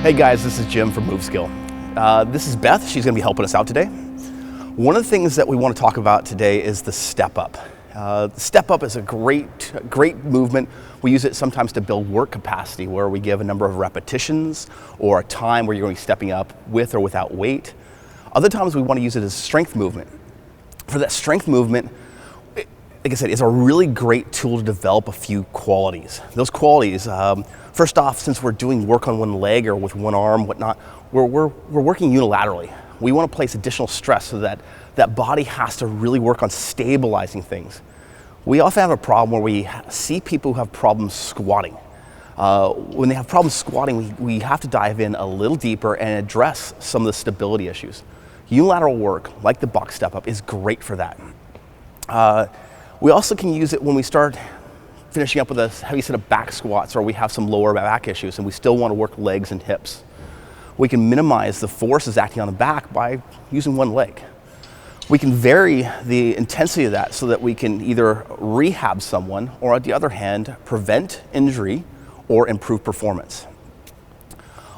Hey guys, this is Jim from moveSKILL. This is Beth. She's going to be helping us out today. One of the things that we want to talk about today is the step up. The step up is a great movement. We use it sometimes to build work capacity, where we give a number of repetitions or a time where you're going to be stepping up with or without weight. Other times we want to use it as a strength movement. For that strength movement, like I said, it's a really great tool to develop a few qualities. Those qualities, first off, since we're doing work on one leg or with one arm, whatnot, we're working unilaterally. We want to place additional stress so that that body has to really work on stabilizing things. We often have a problem where we see people who have problems squatting. When they have problems squatting, we have to dive in a little deeper and address some of the stability issues. Unilateral work, like the box step up, is great for that. We also can use it when we start finishing up with a heavy set of back squats, or we have some lower back issues and we still want to work legs and hips. We can minimize the forces acting on the back by using one leg. We can vary the intensity of that so that we can either rehab someone or, on the other hand, prevent injury or improve performance.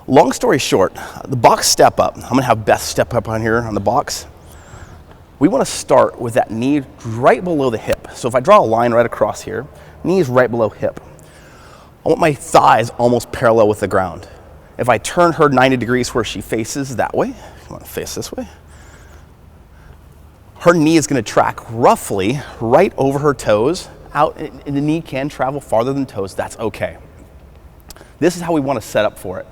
Long story short, the box step up, I'm going to have Beth step up on here on the box. We want to start with that knee right below the hip. So if I draw a line right across here, knee is right below hip. I want my thighs almost parallel with the ground. If I turn her 90 degrees where she faces that way, I want to face this way, her knee is going to track roughly right over her toes, out, and the knee can travel farther than toes, that's okay. This is how we want to set up for it.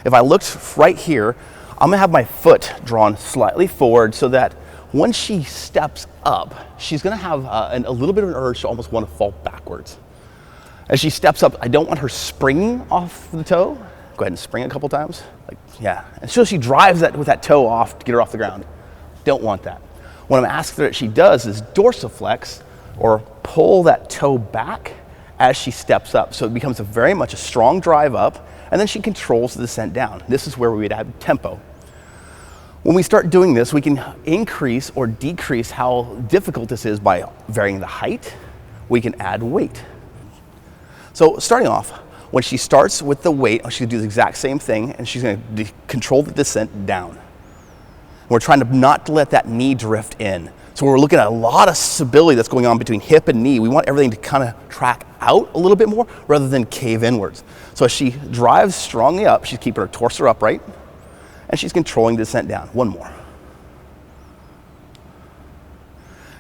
If I looked right here, I'm going to have my foot drawn slightly forward so that when she steps up, she's going to have a little bit of an urge to almost want to fall backwards. As she steps up, I don't want her springing off the toe. Go ahead and spring a couple times. Yeah. And so she drives that with that toe off to get her off the ground. Don't want that. What I'm asking that she does is dorsiflex, or pull that toe back as she steps up. So it becomes very much a strong drive up, and then she controls the descent down. This is where we would add tempo. When we start doing this, we can increase or decrease how difficult this is by varying the height. We can add weight. So starting off, when she starts with the weight, she's going to do the exact same thing, and she's going to control the descent down. We're trying to not let that knee drift in. So we're looking at a lot of stability that's going on between hip and knee. We want everything to kind of track out a little bit more rather than cave inwards. So as she drives strongly up, she's keeping her torso upright, and she's controlling the descent down. One more.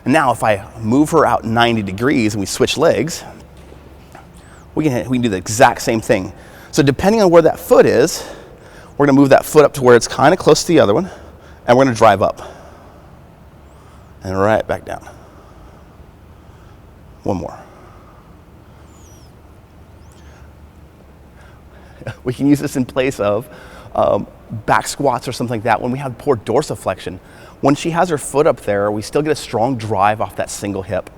And now if I move her out 90 degrees and we switch legs, we can do the exact same thing. So depending on where that foot is, we're going to move that foot up to where it's kind of close to the other one, and we're going to drive up and right back down. One more. We can use this in place of back squats or something like that when we have poor dorsiflexion. When she has her foot up there, we still get a strong drive off that single hip.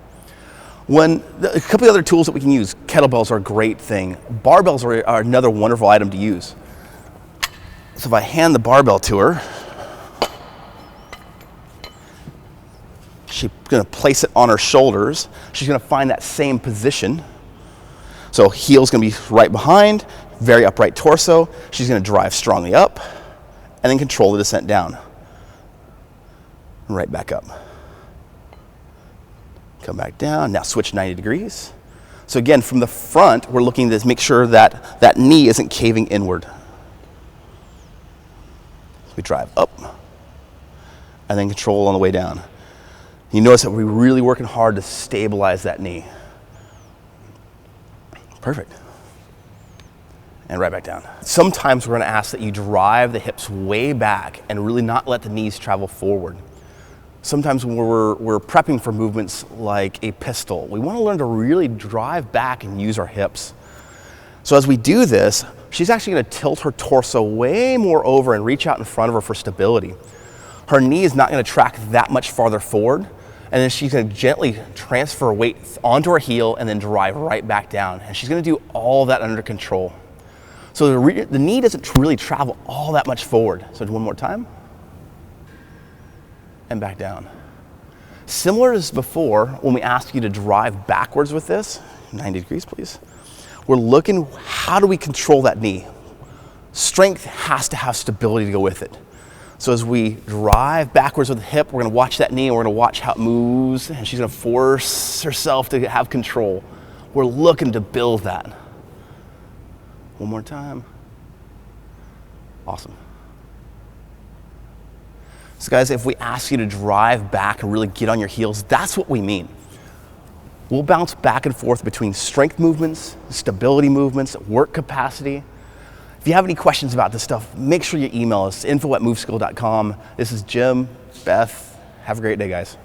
A couple of other tools that we can use, kettlebells are a great thing. Barbells are another wonderful item to use. So if I hand the barbell to her, she's going to place it on her shoulders. She's going to find that same position. So heel's going to be right behind, very upright torso. She's going to drive strongly up and then control the descent down. Right back up. Come back down. Now switch 90 degrees. So again, from the front, we're looking to make sure that that knee isn't caving inward. We drive up and then control on the way down. You notice that we're really working hard to stabilize that knee. Perfect. And right back down. Sometimes we're going to ask that you drive the hips way back and really not let the knees travel forward. Sometimes when we're prepping for movements like a pistol, we want to learn to really drive back and use our hips. So as we do this, she's actually going to tilt her torso way more over and reach out in front of her for stability. Her knee is not going to track that much farther forward, and then she's going to gently transfer weight onto her heel and then drive right back down. And she's going to do all that under control. So the knee doesn't really travel all that much forward. So one more time. And back down. Similar as before, when we ask you to drive backwards with this, 90 degrees please, we're looking, how do we control that knee? Strength has to have stability to go with it. So as we drive backwards with the hip, we're gonna watch that knee and we're gonna watch how it moves, and she's gonna force herself to have control. We're looking to build that. One more time. Awesome. So guys, if we ask you to drive back and really get on your heels, that's what we mean. We'll bounce back and forth between strength movements, stability movements, work capacity. If you have any questions about this stuff, make sure you email us, info@moveskill.com. This is Jim, Beth. Have a great day, guys.